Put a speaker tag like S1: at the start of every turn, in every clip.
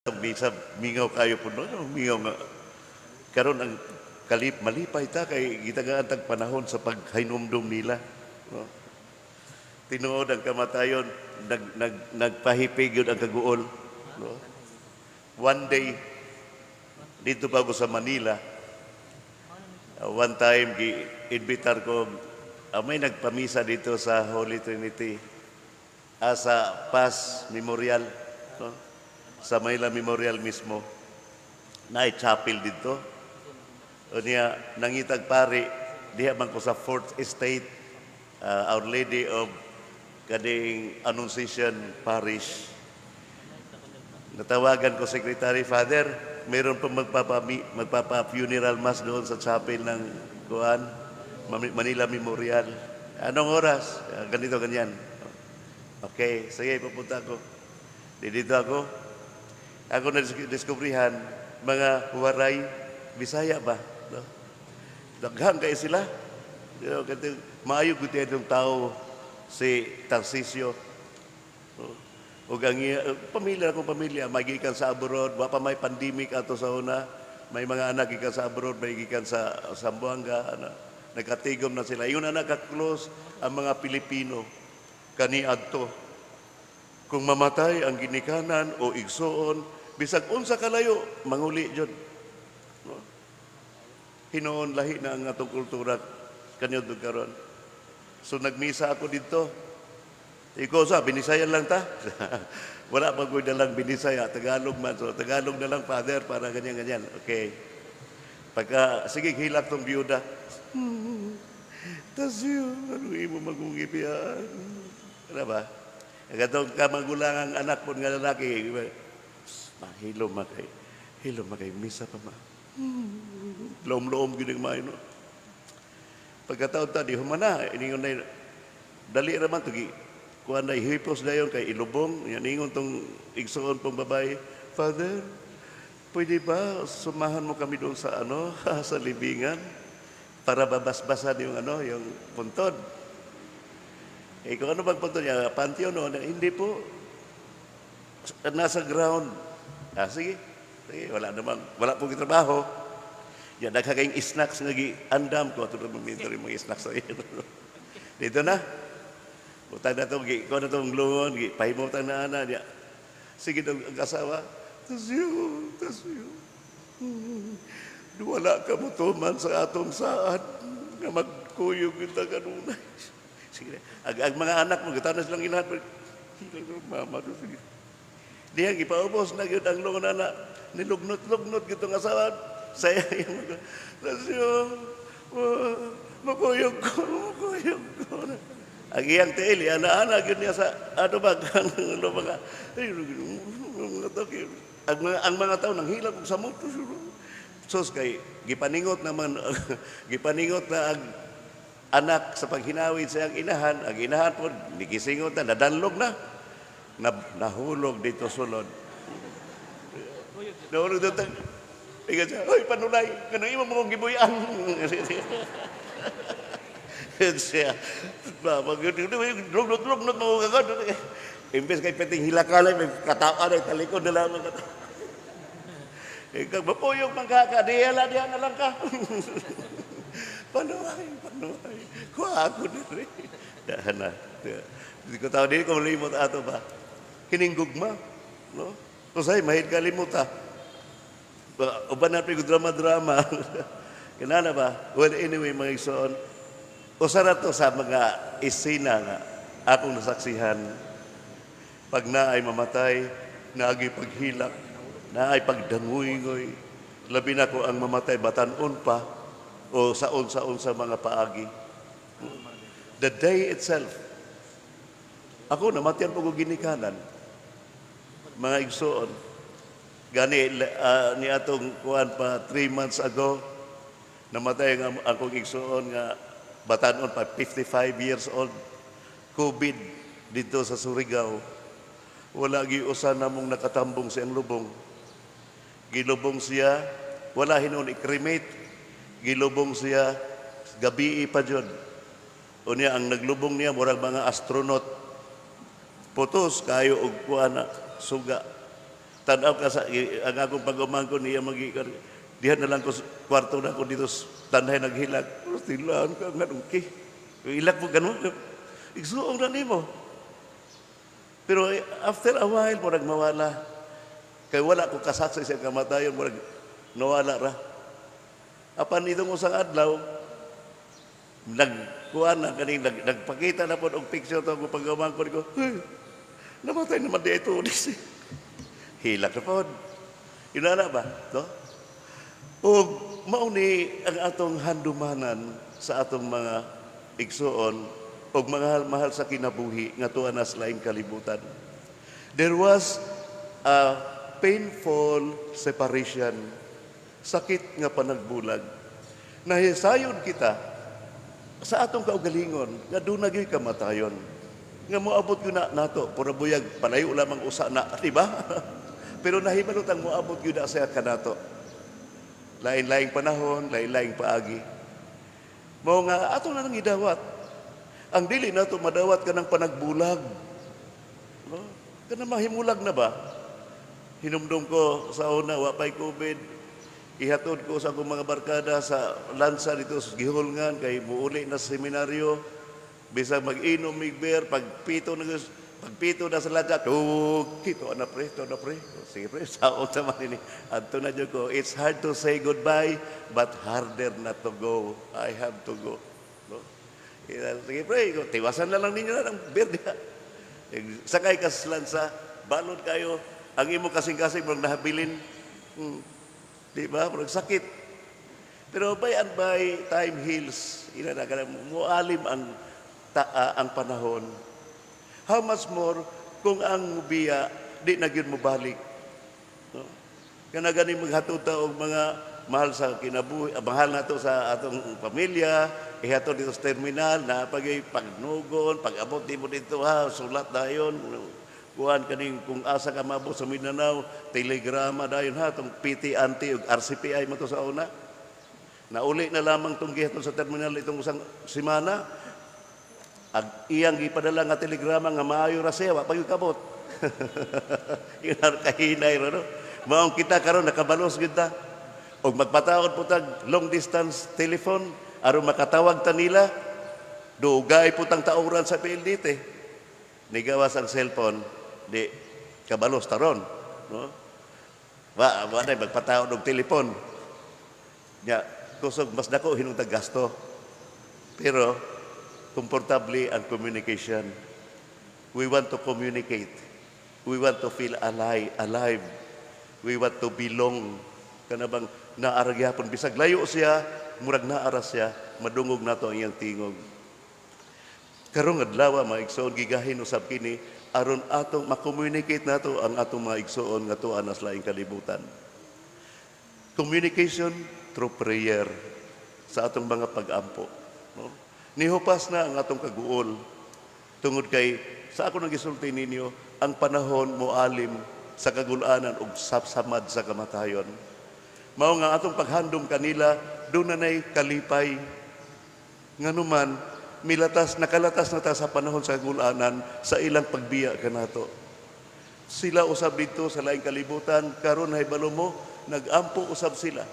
S1: Bisa mingaw kayo po noon, mingaw nga. Karon ang malipay ta kay gitagaan tag panahon sa paghinumdum nila. No? Tinuod ang kamatayon, nagpahipig yun ang kaguol. No? One day, dito pa ako sa Manila, one time, gi-invitar ko, may nagpamisa dito sa Holy Trinity, sa Paz Memorial, no? Sa Mayla Memorial mismo, na chapel dito. O niya, nangitag pari, diha man ko sa 4th Estate, Our Lady of Kading Annunciation Parish. Natawagan ko Secretary, Father, meron pa magpapa-funeral mass doon sa chapel ng Manila Memorial. Anong oras? Ganito, ganyan. Okay, sige, pupunta ako. Dito ako. Ako na-discoveryhan, mga Huwaray, Bisaya ba? No? Daghang kayo sila. You know, maayo ko itong tao si Tarcisio. No? O pamilya akong pamilya, magikan sa abroad, pa may pandemic ato sa una, may mga anak gikan sa abroad, may gikan sa Zamboanga, nagkatigom na sila. Yun na nakaklose ang mga Pilipino, kani adto. Kung mamatay ang ginikanan o igsoon, bisag unsa kalayo, manguli dyan. No? Hinoon lahi na ang atong kultura, kanyo doon karon. So nagmisa ako dito. Ikaw sa, binisayan lang ta? Wala pa ko dalang binisaya, Tagalog man. So Tagalog na lang, Father, para ganyan-ganyan. Okay. Pagka, sige, hilak tong biyuda. Tas yun, ano mo magungipiyaan? Ano ba? Katong kamagulang ang anak po nga lalaki, hilom makay, misa pa ma. Loom-loom gining may, no? Pagkataon ta, di humana, iningon na, dali raman to, kuha na, hipos na yun kay ilubong, yan ingon tong igsoon pong babae, Father, pwede ba sumahan mo kami doon sa sa libingan, para babasbasan yung yung puntod? Kung ano bang punto niya, pantheon no? Hindi po. Nasa ground. Sige. Wala naman. Wala pong trabaho. Yan, nagkakaing snacks nga andam ko. Ito naman minto rin mga snacks. Dito na. Utang na ito. Kung na itong lungon. Pahimutang na ana. Sige ang kasawa. Tasyo. Wala ka mo tuman sa atong saan. Nga magkuyog kita kanunay. Sige. Ang mga anak mo, gitaw na silang ilahat. Mama, sige. Diyan, ipaubos na yun ang lungon na nilugnot-lugnot gitong asawan. Saya yung mga, Tasyo, makuyog ko. Ang iyang tiil, ana-ana, yun niya sa, mga, ang mga tao, nang hilang sa moto. Sos kay, gipaningot naman, gipaningot na ang anak sa paghinawid sa iyang inahan, ang inahan po, nigisingot na, nadanlog na, nahulog dito sulod. Nahulog dito, tingnan siya, hoy, panunay, kanang ima mong gibuyan. Yan siya, lugnot mo kagad. Imbes kay peting hilakalay, may kataan ay talikod na lang. Ikaw, mapuyog mang kakadiyala, diyan na lang ka. Panuhay. Kuha ako na rin. Dahan na. Hindi ko tao, hindi ko malimot ato ba? Kininggugma. No? Kusay, mahid ka limot ha. Uban natin ko drama-drama. Kinana ba? Well, anyway, mga igsoon, usara to sa mga isina nga akong nasaksihan. Pag naay mamatay, naagi paghilak, naay pagdanguy-ngoy, labi na ko ang mamatay, batanon pa, o saon sa mga paagi. The day itself, ako namatian po ko ginikanan, mga igsoon, gani ni atong kuhan pa 3 months ago, namatay ang akong igsoon nga batanon pa, 55 years old, COVID dito sa Surigao. Wala giusan namong nakatambong siyang lubong. Gilubong siya, wala hinon i-cremate, gilubong siya, gabi pa dyan. O niya, ang naglubong niya, murag mga astronaut. Putos, kayo og kuana, suga. Tanaw ka sa ang akong pag-umangkon niya dihan na lang ko kwarto na ko dito tanay naghilag. Pero tilaan ka nga okay. Ilag mo ganun. Igsuong na nimo. Pero after a while mo mawala. Kay wala ko kasaksi sa kamatayon mo nawala ra. Apan itong usang adlaw nagkuan na kaning nagpakita na po og picture to ko pag-umangkon ko. Hey, namatay naman di ito. Hilak na po. Inana ba? No? O mauni ang atong handumanan sa atong mga igsuon o mahal sa kinabuhi nga tuwa na sa laing kalibutan. There was a painful separation. Sakit nga panagbulag. Nahisayon kita sa atong kaugalingon nga doon nagyoy kamatayon. Nga moabot yun na nato, pura buyag, palayo lamang usa na, di ba? Pero nahibalot ang moabot yun na sa kanato. Lain-laing panahon, lain-laing paagi. Mao nga, ato na nang idawat. Ang dili na ito, madawat ka ng panagbulag. No? Kana mahimulag na ba? Hinumdum ko sa una, wapay COVID. Ihatod ko sa akong mga barkada sa lansa dito sa Gihulngan, kay muuli na sa seminaryo. Bisa mag-inom, migber, pagpito na sa lansa, kito na pre. Sige pre, saot naman ini. Adto na dyan ko, it's hard to say goodbye, but harder not to go. I have to go. No? Sige pre, tiwasan na lang ninyo na ng berde. Sakay ka sa lansa, balon kayo, ang imo kasing-kasing mong nahabilin, di ba? Murag sakit. Pero by and by, time heals. Mualim ang panahon. How much more kung ang biya di na gyud mo balik. No? Kana gani maghatod ta og mga mahal sa kinabuhi, mahal nato sa atong pamilya, ihatod dito sa terminal na pagnugon, pag-abot di mo dito sulat dayon. Kuhan kaning kung asa ka mabot sa Mindanao, telegrama dayon tong PT-anti ug RCPI mo to sa una. Nauli na lamang tong gihatod sa terminal itong usang semana. Ag iyang gipadala nga telegrama nga maayo ra siya, wa pa gyud kabot. Inar kahinay ro no. Maong kita karon nakabalos gyud ta. Og magpataod po tag long distance telephone aron makatawag ta nila. Dugay po tang tauran sa PLDT. Nigawas ang cellphone, di kabalos taron, no? Wa na magpataod og telephone. Nya kusog mas dako hinungtag gasto. Pero komportable ang communication. We want to communicate. We want to feel alive. We want to belong. Kanabang naara gyapon bisag layo siya, murag naara siya, madungog nato ang iyang tingog. Karong adlaw mga igsoon gigahin usab kini aron atong ma-communicate nato ang atong mga igsoon nga tuwa na sa laing kalibutan. Communication through prayer sa atong mga pag-ampo, no? Nihupas na ang atong kaguol tungod kay sa ako nang gisulti ninyo ang panahon moalim sa kagulanan ug sapsamad sa kamatayon. Mao nga atong paghandom kanila doon na nay kalipay nganuman nakalatas na ta sa panahon sa kagulanan sa ilang pagbiya kanato. Sila usab dito sa laing kalibutan karon hibalo mo nagampo usab sila.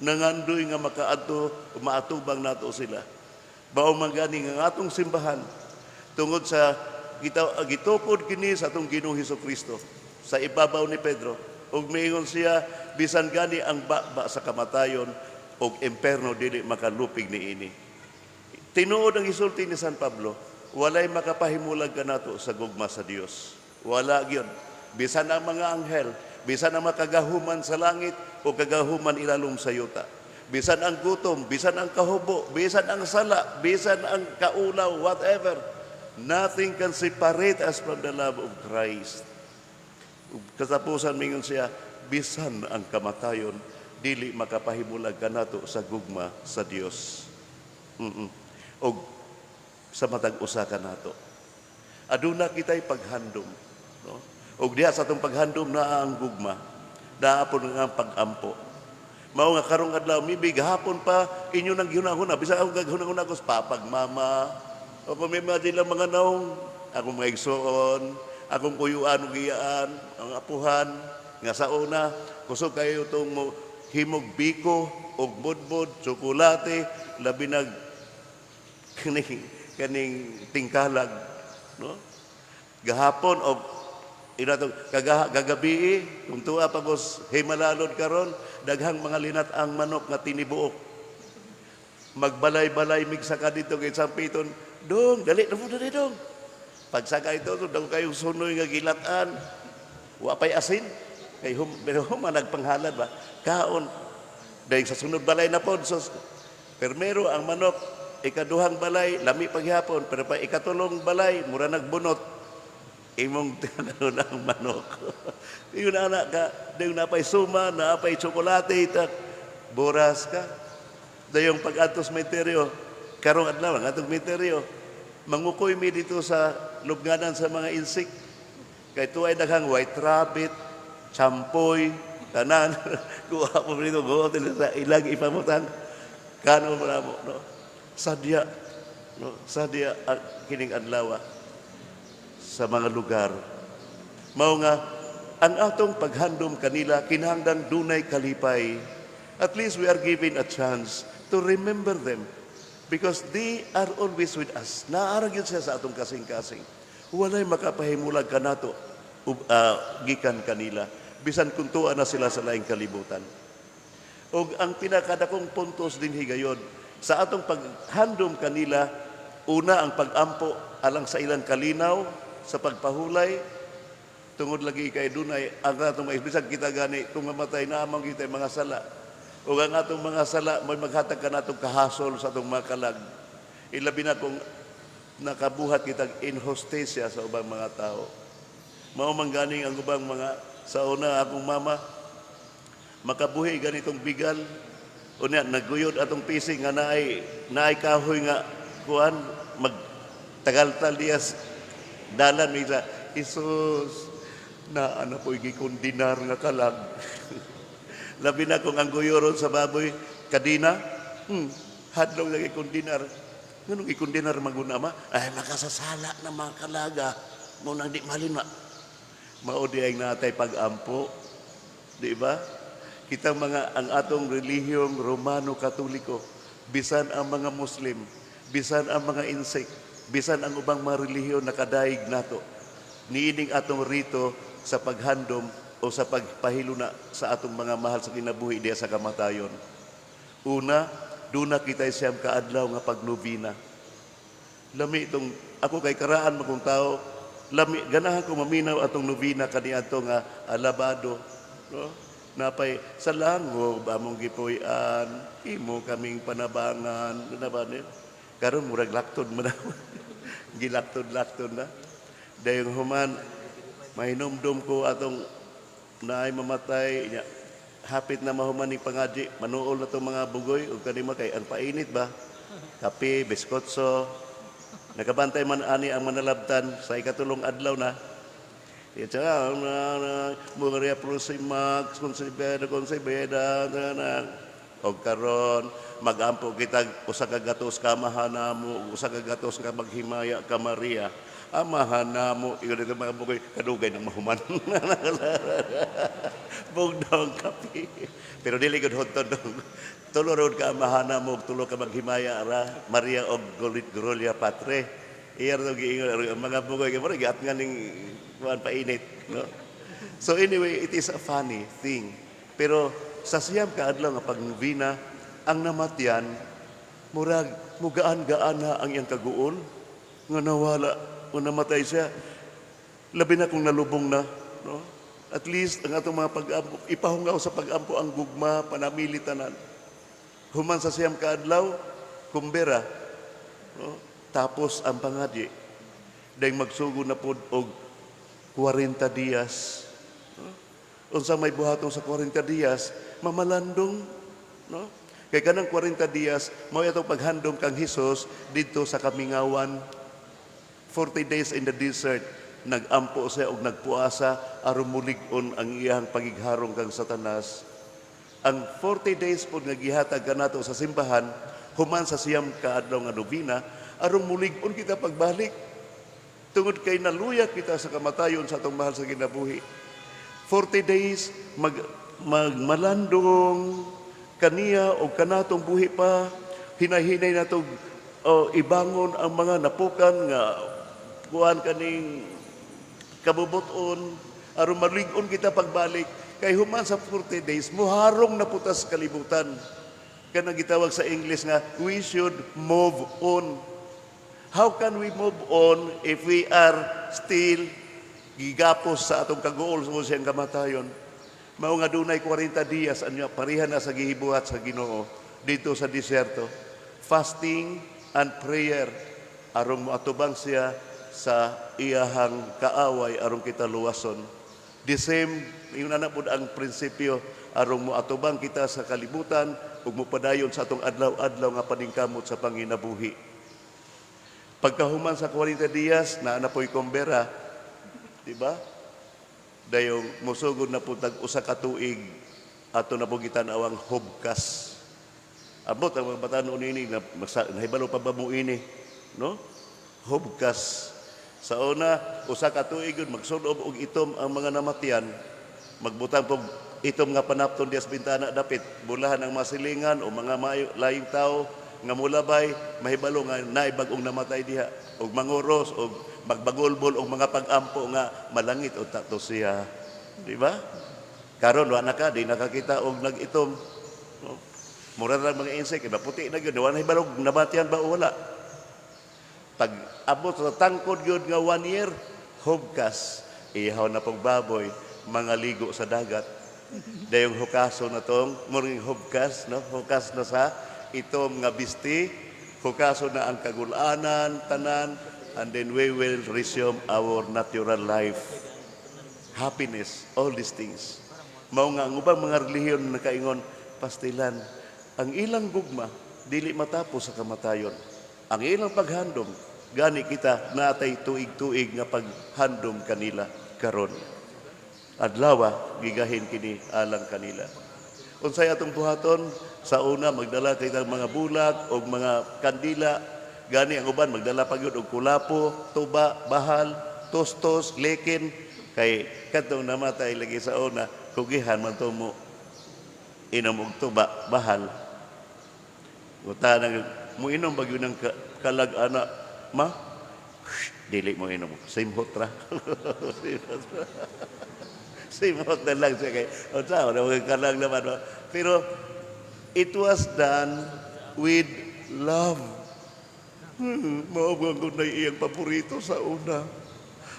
S1: Nangandoy nga makaadto maatubang nato sila. Bao man gani nga atong simbahan tungod sa gitukod kini sa atong Ginoong Hesukristo sa ibabaw ni Pedro ug miingon siya bisan gani ang baba sa kamatayon ug imperno dili makalupig niini. Tinuod ang isulti ni San Pablo, walay makapahimulag kanato sa gugma sa Dios. Wala gyud. Bisan ang mga anghel, bisan ang makagahuman sa langit o kagahuman ilalom sa yuta. Bisan ang gutom, bisan ang kahubo, bisan ang sala, bisan ang kaulaw, whatever. Nothing can separate us from the love of Christ. Katapusan mingon siya, bisan ang kamatayon, dili makapahimulag kanato sa gugma sa Dios. O sa matag usa kanato. Aduna kitay paghandom, no? Og diha sa atong paghandom na ang gugma, daapon nga ang pag-ampo. Mao nga karong adlaw mibig hapon pa inyo nang gihunahuna bisan ako gaghunahuna ko sa papag mama o pamimadi lang mga naong akong mga igsoon, akong kuyuan ug iyaan, ang apuhan, Nga sa una, kusog kayo itong himog biko, og budbud, tsokolate, labi nag kaning tingkalag. No? Gahapon o gagabi, kung tuwa pa kos himalalod karon, daghang mga linat ang manok nga tinibuok. Magbalay-balay migsa ka dito kay Sampiton, dong, dali na mo dali dong. Pagsaka ito, daw kayong sunoy nga gilatan, wapay asin, kay pero nagpanghalad ba? Kaon, dahil sa sunod balay na po, so, permero ang manok, ikaduhang balay, lami paghihapon, pero pa ikatulong balay, mura nagbunot, imong tinanong ang manok. Yun anak ka, dahil napay suma, napay tsokolate, boras ka. Dahil yung pag-atos meteryo, karong adlaw, ang atong meteryo, mangukoy mi dito sa lubnganan sa mga insik. Kay tuway daghang white rabbit, champoy, tanan, kuha po dito, buhotin sa ilang ipamutang, kano mo na mo, no? Sadya, no? Sadya ang kining adlaw sa mga lugar. Mao nga, ang atong paghandom kanila, kinahanglan dunay kalipay. At least we are given a chance to remember them because they are always with us. Naarag yun siya sa atong kasing-kasing. Walay makapahimulag ka nato, gikan kanila. Bisan kung tuwa na sila sa laing kalibutan. O ang pinakadakong puntos din higayon, sa atong paghandom kanila, una ang pag-ampo alang sa ilang kalinaw, sa pagpahulay, tungod lagi kay dunay, ang atong maisbisan kita gani, kung mamatay na amang kita mga sala. O ang atong mga sala, may maghatag ka natong kahasol sa atong mga kalag. Ilabi na kung nakabuhat kitag inhostesya sa ubang mga tao. Maumangganing ang ubang mga sa una akong mama, makabuhi ganitong bigal, o niya, naguyod atong pising nga naay kahoy nga, kuhan, magtagal-tal diyas, dalan nila, Isus, na ano po'y gikundinar nga kalag. Labi na kung ang guyoron sa baboy, kadina, hadlong lagi kundinar. Ganun ikundinar magunama, ay makasasala na mga kalaga, mo nang di malima. Maudi ay natay pag-ampo, di ba? Kitang ang atong relihiyong Romano-Katoliko, bisan ang mga Muslim, bisan ang mga insek, bisan ang ubang mga relihiyon na kadaig nato, niining atong rito sa paghandom o sa pagpahiluna sa atong mga mahal sa kinabuhi diya sa kamatayon. Una, duna kita siyam kaadlaw nga pagnobina. Lami itong, ako kay karaan magong tao, lami, ganahan ko maminaw atong nobina kaniadto nga alabado, no? Napay sa langog among gipuy-an, imo kaming panabangan, nabanin. Karon murag laktod mo na. Gilaktod-laktod na. Dayong human, mahinumdum ko atong naay mamatay, hapit na mahuman ni pangadji, manuol na itong mga bugoy, o kanima kay ang painit ba? Kape, biskotso, nakabantay man ani ang manalabtan sa ikatulong adlaw na. Ito Maria Prosimax, konsibeda, o karon magampo kita usa ka gatos ka mahanamo, usa ka gatos ka maghimaya ka Maria. Mahanamo, iyon ito mga bugoy, kadugay ng mahuman. Bugdong kape. Pero dili gud hotod dong. Tulo rod ka mahanamo, tulo ka maghimaya ra Maria og Gloria Patre. Iyar to giingon mga bugoy kay mura giat nga ning kuan painit, no? So anyway, it is a funny thing. Pero sa siyam ka adlaw nga pagnovena, ang namatyan murag mugaan-gaan na ang iyang kaguol nga nawala o namatay siya. Labi na kung nalubong na, no? At least ang atong mga pag-ampo, ipahungaw sa pag-ampo ang gugma, panamilitanan. Human sa siyam ka adlaw, kumbera, no? Tapos ang pangadyi, dahil magsugo na po og 40 diyas. No? Unsa may buhaton sa 40 diyas, mamalandong, no? Kay kanang 40 diyas, mao atong paghandom kang Hesus dito sa Kamingawan. 40 days in the desert, nagampo siya og nagpuasa aron mulig-on ang iyang pagigharong kang Satanas. Ang 40 days po nagihatag kanato sa simbahan, human sa siyam ka adlaw nga nobina, aron mulig-on kita pagbalik. Tungod kay naluya kita sa kamatayon sa atong mahal sa kinabuhi. 40 days magmalandong kaniya o kanatong buhi pa, hinay-hinay na to ibangon ang mga napukan nga kuhan kaning kabubuton, aron malig-on kita pagbalik. Kay human sa 40 days, muharong na putas kalibutan. Kanang gitawag sa English nga, we should move on. How can we move on if we are still gigapos sa atong kagool sa siyang kamatayon? Mao nga dunay 40 dias anya pareha na sa gihibuhat sa Ginoo dito sa disyerto. Fasting and prayer aron moatubang siya sa iyahang kaaway aron kita luwason. The same yung nanapod ang prinsipyo aron moatubang kita sa kalibutan ug mopadayon sa atong adlaw-adlaw nga paningkamot sa panginabuhi. Pagkahuman sa 40 dias na napoy kombera, di ba? Dayong musugod na po tag usa ka tuig ato na po gitan-awang hubkas. Abot ang mga batanon ini na nahibalo pa ba mo ini, no? Hubkas. Sa una, usa ka tuig yun, magsulob og itom ang mga namatyan, magbutang pog itom nga panapton dias bintana dapit, bulahan ang masilingan o mga laing tao nga mulabay, mahibalo nga naibag-ong namatay diha, og manguros, og magbagulbol, og mga pag-ampo nga malangit o tato siya. Di ba? Karon wa na ka, di nakakita og nag-itom. No? Mura lang mga insect, iba puti na yun, wala hibalog, namatyan ba o wala? Pag abot sa tangkod yun nga 1 year, hubkas, ihaw na pong baboy, mga ligo sa dagat. Dayong hukaso na tong, muring hubkas, no? Hukas na sa itom nga bisti, hukaso na ang kagulanan, tanan, and then we will resume our natural life. Happiness, all these things. Mao nga ang ubang mga relihiyon na kaingon, pastilan, ang ilang gugma, dili matapos sa kamatayon. Ang ilang paghandom, gani kita natay tuig-tuig nga paghandom kanila karon. Adlawa, gigahin kini alang kanila. Unsay atong buhaton, sa una magdala kay mga bulag o mga kandila, gani ang uban magdala pa gyud og kulapo, tuba, bahal, tostos, lekin, kay kadtong namatay lagi sa una, kugihan man to mo inom og tuba, bahal. Uta nang mo inom bagyo ng kalag-ana, ma? Dili mo inom. Simhot ra. Simhot na lang siya kay uta na kalag naman. Pero it was done with love. Maubang ko na iyang paborito sa una.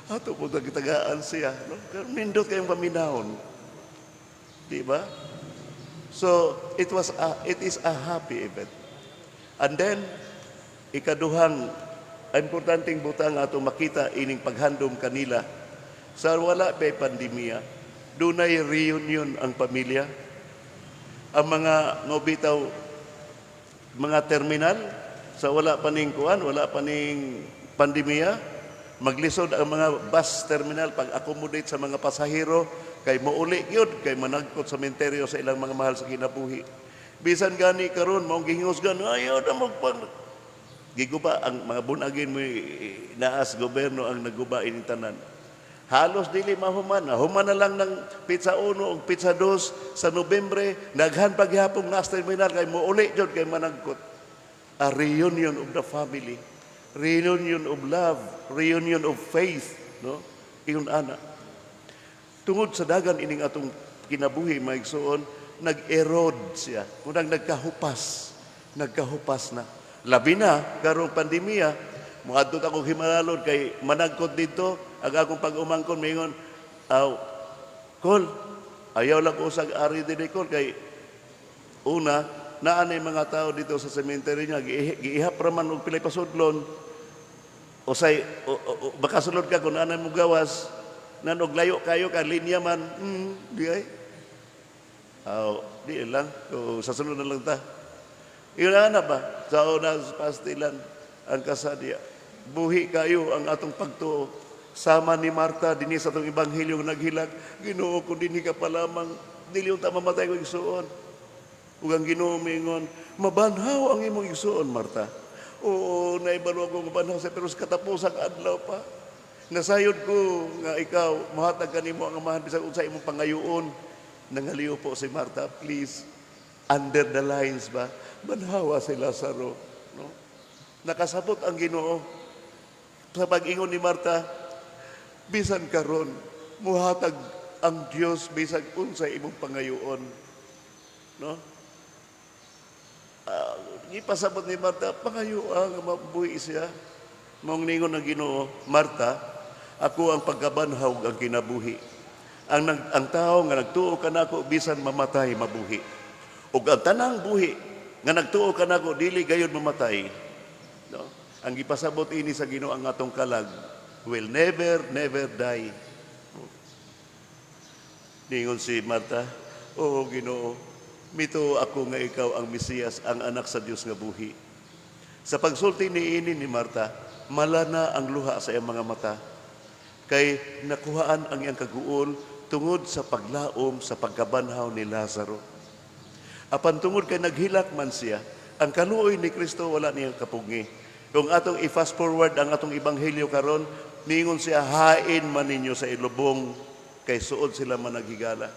S1: Ato po nagtagaan siya. No? Nindot kayong paminahon. Di ba? So, it is a happy event. And then, ikaduhang, importanteng butang ato makita ining paghandom kanila. Sa wala pa'y pandemya, dunay reunion ang pamilya. Ang mga mobitaw, mga terminal, sa wala pa ning kuan, wala pa ning pandemya, maglisod ang mga bus terminal pag-accommodate sa mga pasahero, kay mauli yun, kay managkot sa menteryo sa ilang mga mahal sa kinabuhi. Bisan gani karon maong gihingusgan, ayaw na magpang... Giguba ang mga bunagin mo naas gobyerno ang naguba ining tanan. Halos dili mahuman. Human na lang ng pizza 1 o pizza 2 sa Nobyembre, naghan paghapong nas terminal kay mauli jud kay managkot. A reunion of the family, reunion of love, reunion of faith, no? Iyon ana. Tungod sa dagan ining atong kinabuhi maigsuon, nag-erode siya. Kunang nagkahupas na. Labi na karong pandemya, muadto akong himalalod kay managkot dito, ang akong pag-umangkon mingon, Kol, ayaw lang ko sa ari din Kol kay una naanay mga tao dito sa cemetery niya, giihap raman og pilay pasudlon. Usay baka sulod ka kung anay mo gawas, nanog layo kayo ka linya man, di ay. Di lang, sa sunod na lang ta. Yun na ba? Sa una pastilan ang kasadya. Buhi kayo ang atong pagtuo. Sama ni Marta, din sa atong ebanghelyo naghilag, Ginoo ko din ka pa lamang, dili yung mamatay ko igsuon. Ug ang Ginoo mingon, mabanhaw ang imong igsuon, Marta. Oo, naibalo ako mabanhaw sa pero sa katapusang adlaw pa. Nasayod ko nga ikaw, mahatag ka nimo ang amahan bisag unsa imong pangayoon. Nangaliw po si Marta, please, under the lines ba, banhawa si Lazaro. No? Nakasabot ang Ginoo. Sa pag-ingon ni Marta, bisan karon muhatag ang Dios bisag unsa imong pangayoon. No? Ipasabot ni Marta, pangayoon nga mabuhi siya. Maong ningon ng Ginoo, Marta, ako ang pagkabanhaw ang kinabuhi. Ang tao nga nagtuo kanako bisan mamatay mabuhi. Ug ang tanang buhi nga nagtuo kanako dili gayud mamatay. No? Ang gipasabot ini sa Ginoo ang atong kalag will never die. Ningon si Marta, "Oo Ginoo, mito ako nga ikaw ang Mesiyas, ang anak sa Dios nga buhi." Sa pagsulti niini ni Marta, malana ang luha sa iyang mga mata. Kay nakuhaan ang iyang kaguol tungod sa paglaom sa pagkabanhaw ni Lazaro. Apan tungod kay naghilak man siya, ang kaluoy ni Kristo wala niyang kapugi. Kung atong i-fast forward ang atong ebanghelyo karon, ningon siya, hain man ninyo sa ilubong, kay suod sila man naghigala.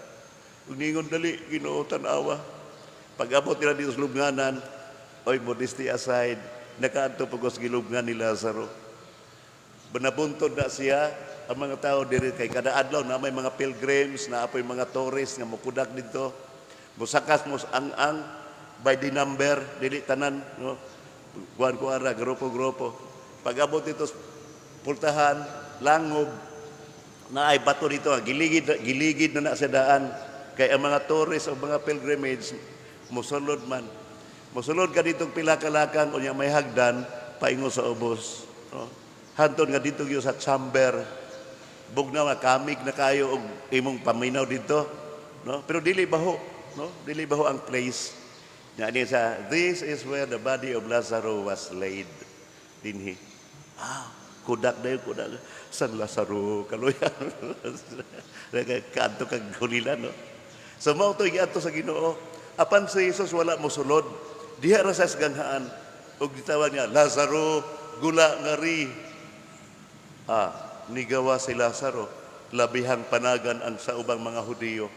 S1: Ug ningon dali, Ginoo tanawa. Pag-abot nila dito sa lubnganan, oy modesty aside, nakaadto pagos gilubngan ni Lazaro. Banabuntod na siya, ang mga tao diri kay kada adlaw na may mga pilgrims, na apoy mga tourists nga mokudak dito. Musakas mo ang by the number, dili tanan, no? Kuan ko ara grupo-grupo. Pag-abot dito pultahan, langob, na ay bato dito, giligid na sa daan. Kay ang mga tourists o mga pilgrimage, musulod man. Musulod ka ditong pila kalakang o may hagdan, paingo sa ubos. No? Hantod nga dito yung sa chamber, bugnaw na kamig na kayo og imong paminaw dito. No? Pero dili baho. No? Dili baho ang place. Nga sa, this is where the body of Lazaro was laid. Dinhi. Kudak na yun, kudak. San Lazaro, kaluyan. Kanto kag hulila, no? So, mao to iadto sa Ginoo. Apan si Jesus wala mo sulod. Diha ra sa ganghaan. Og gitawag niya, Lazaro, gula ngari. Nigawa si Lazaro. Labihang panagan ang sa ubang mga Hudiyo.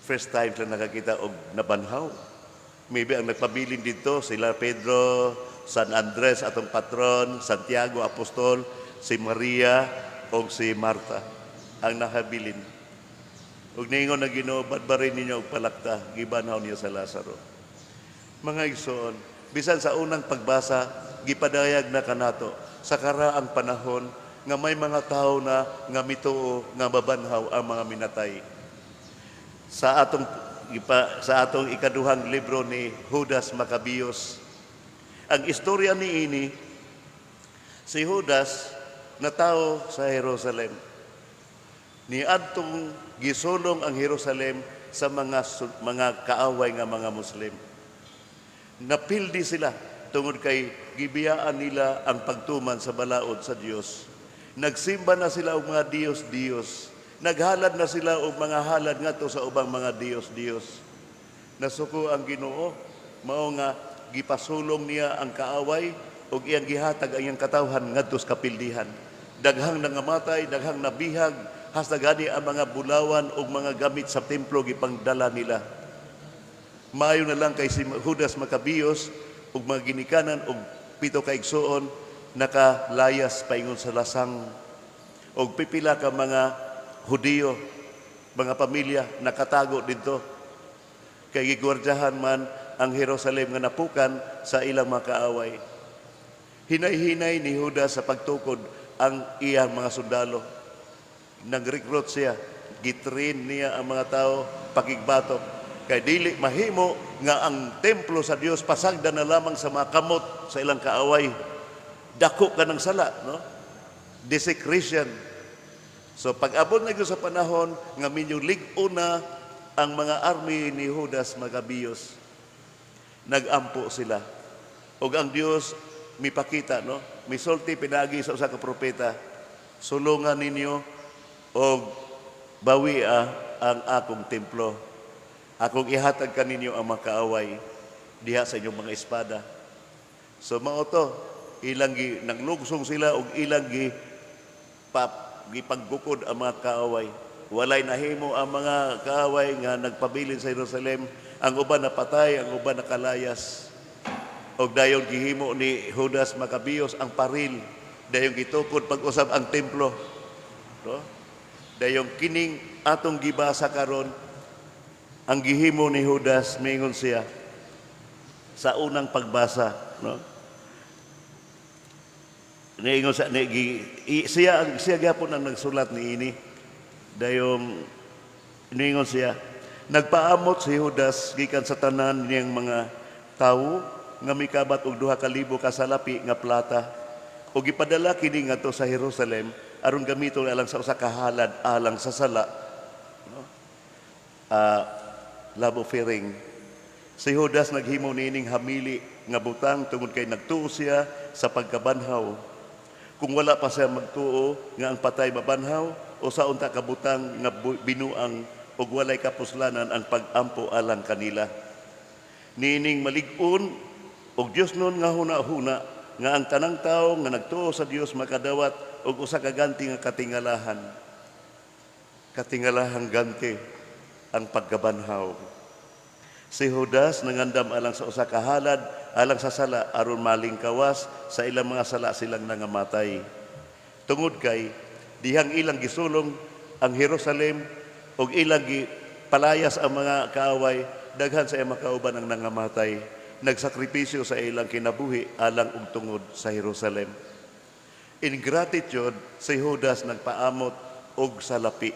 S1: First time siya nakakita og nabanhaw. Maybe ang nagpabilin dito, sila Pedro, San Andres, atong patron, Santiago, Apostol, si Maria, o si Marta, ang nakabilin. Ug ningon na Ginoo, badbarin ninyo og palakta, gibanhaw niya sa Lazaro. Mga igsoon, bisan sa unang pagbasa, gipadayag na kanato sa karaang panahon nga may mga tao na nga mituo nga mabanhaw ang mga minatay. Sa atong ikaduhang libro ni Judas Maccabeus, ang istorya ni ini, si Judas na tao sa Jerusalem. Niadtong gisulong ang Jerusalem sa mga kaaway nga mga Muslim. Napildi sila tungod kay gibiyaan nila ang pagtuman sa balaod sa Dios. Nagsimba na sila og mga Diyos. Naghalad na sila og mga halad ngadto sa ubang mga Diyos. Nasuko ang Ginoo, mao nga gipasulong niya ang kaaway ug iyang gihatag ang iyang katawhan ngadto sa kapildihan. Daghang nangamatay, daghang nabihag, hasta gani ang mga bulawan ug mga gamit sa templo gipangdala nila. Maayo na lang kay si Judas Maccabeus ug mga ginikanan ug 7 ka igsoon nakalayas paingon sa lasang ug pipila ka mga Hudiyo, mga pamilya nakatago dito. Kay gigwardyahan man ang Jerusalem nga napukan sa ilang mga kaaway. Hinay-hinay ni Judas sa pagtukod ang iyang mga sundalo. Nag-recruit siya, gitrain niya ang mga tao pakigbatok. Kay dili mahimo nga ang templo sa Dios pasagdan na lamang sa mga kamot sa ilang kaaway. Dako ka ng sala, no? Desecration. So pag-abot na sa panahon nga minyong lig-o na ang mga army ni Judas Maccabeus, nagampo sila. Og ang Dios mipakita, no? Misulti pinagi sa usa ka propeta, sulungan ninyo og bawi ang akong templo. Akong ihatag kaninyo ang mga kaaway diha sa inyong mga espada. So mao to, ilang naglugsong sila og ilang gipaggukod ang mga kaaway. Walay nahimo ang mga kaaway nga nagpabilin sa Jerusalem. Ang uban napatay, ang uban nakalayas. Og dayon gihimo ni Judas Maccabeus ang paril. Dayon gitukod pag-usab ang templo. No? Dayon kining atong gibasa karon, ang gihimo ni Judas, mingon siya sa unang pagbasa, no? Niingon sa siya gyapon ang nagsulat niini. Dayong niingon siya, nagpaamot si Judas gikan sa tanan niyang mga tawo nga mikabat og 2,000 ka salapi nga plata ug gipadala kini ngadto sa Jerusalem aron gamiton alang sa usa ka halad alang sa sala, no? Love offering. Si Judas naghimo nining hamili nga butang tungod kay nagtuo siya sa pagkabanhaw. Kung wala pa siya magtuo nga ang patay mabanhaw, o sa unta kabutang nga binuang ug walay kapuslanan ang pag-ampo alang kanila. Nining malig-on og Dios nun nga huna-huna nga ang tanang tawo nga nagtuo sa Dios makadawat og usa ka ganti nga katingalahan. Katingalahang ganti ang pagkabanhaw. Si Judas nangandam alang sa usa ka halad alang sa sala aron malingkawas sa ilang mga sala silang nangamatay. Tungod kay dihang ilang gisulong ang Jerusalem ug ilang palayas ang mga kaaway, daghan sa iyang makauban ang nangamatay, nagsakripisyo sa ilang kinabuhi alang ug tungod sa Jerusalem. In gratitude, si Judas nagpaamot og salapi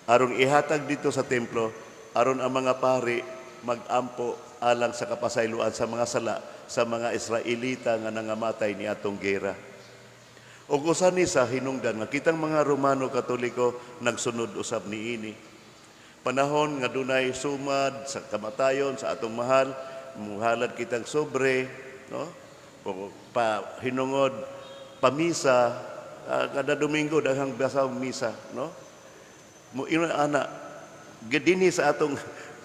S1: aron ihatag dito sa templo aron ang mga pari mag-ampo alang sa kapasayloan sa mga sala sa mga Israelita nga nangamatay ni atong gera. Og usa ni sa hinungdan nga kitang mga Romano Katoliko nagsunod usab niini. Panahon nga dunay sumad sa kamatayon sa atong mahal, muhalad kitang sobre, no? Pa hinungod pamisa kada Domingo daghang basaw misa, no? Mo ana dinhi sa atong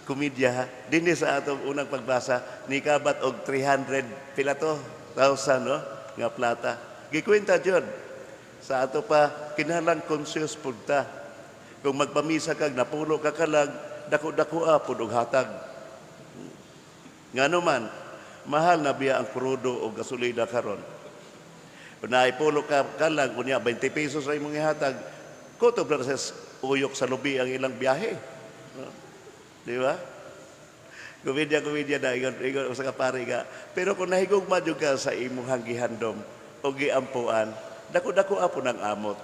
S1: komedya, dinhi sa atong unang pagbasa ni kabat og 300 pila to 1,000, no? Nga plata. Gikwenta jud sa ato pa kinahanglan conscious pud ta. Kung magpamisa kag napulo ka kalag, dako-dako pud og hatag. Ngano man mahal na biya ang krudo o gasolina karon. Kung naipulo ka kalag unya 20 pesos ay imong ihatag, kutob na sa uyok sa lubi ang ilang biyahe. No? Di ba? Komedya na ingon sa kapari ka. Pero kung nahigugma jud ka sa imong hanggihandom o giampuan, dako-dako apon ang amot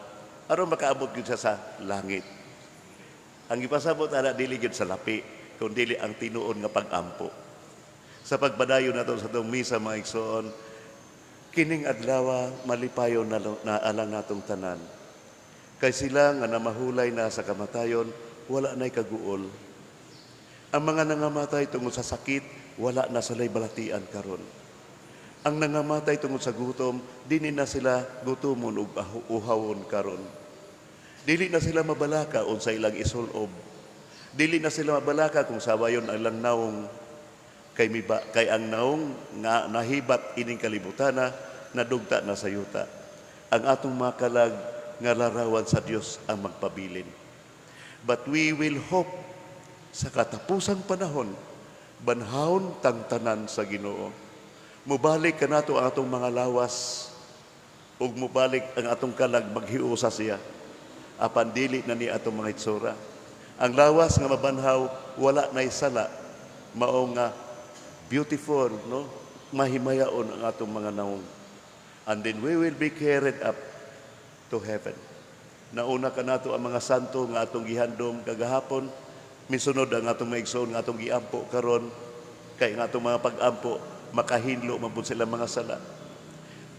S1: aron makaabot gyud sa langit. Ang ipasabot ana dili gyud sa lapi, kundi ang tinuon nga pag-ampo. Sa pagbadayon nato sa itong misa mga igsoon, kining adlaw malipayon na alang natong tanan. Kay sila nga namahulay na sa kamatayon, wala na'y kaguol. Ang mga nangamatay tungod sa sakit, wala na sila'y balatian karon. Ang nangamatay tungod sa gutom, dili na sila gutomon ug uhawon karon. Dili na sila mabalaka unsa ilang isulob. Dili na sila mabalaka kung sawayon ang ilang naong kay ang naong nga nahibat ining kalibutana nadugta na sa yuta. Ang atong makalag nga larawan sa Dios ang magpabilin. But we will hope sa katapusang panahon, banhawon tang tanan sa Ginoo. Mubalik kanato ang atong mga lawas ug mubalik ang atong kalag maghiusa siya. Apan dili na ni atong mga itsura. Ang lawas nga mabanhaw wala nay sala, mao nga beautiful, no? Mahimayaon ang atong mga naong. And then we will be carried up to heaven. Nauna kanato ang mga santo nga atong gihandom kagahapon, misunod ang atong maigsoon nga atong giampo karon, kay nga atong mga pag-ampo makahinlo man pud sila mga sala.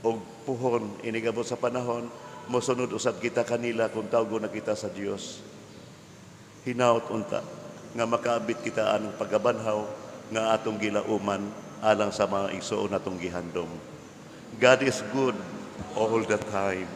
S1: Og puhon inigabot sa panahon, mosunod usab kita kanila kung tawgo na kita sa Dios. Hinaut unta nga makaabit kita anong pagabanhaw nga atong gilauman alang sa mga igsoon atong gihandom. God is good all the time.